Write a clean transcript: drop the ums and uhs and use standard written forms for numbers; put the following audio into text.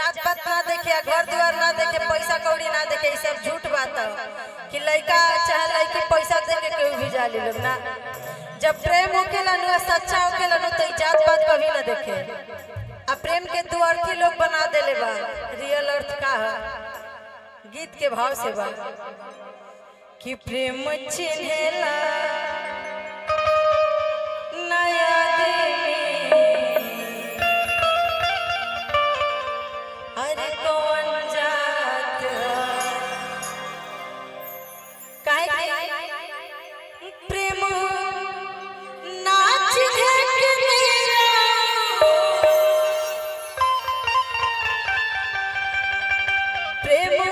जात पात ना देखे, घर द्वार ना देखे, पैसा कौड़ी ना देखे, ये सब झूठ बात है कि लड़का चाहे लड़की पैसा दे के केहू भी जा ले ना। जब प्रेम होकेला नु सच्चा होकेला नु तो जात पात कभी ना देखे। आ प्रेम के दो अर्थी लोग बना देले बा। रियल अर्थ का है गीत के भाव से बा कि प्रेम चिन्हेला नया अरे कौन जात प्रेम नाच के मेरा प्रेम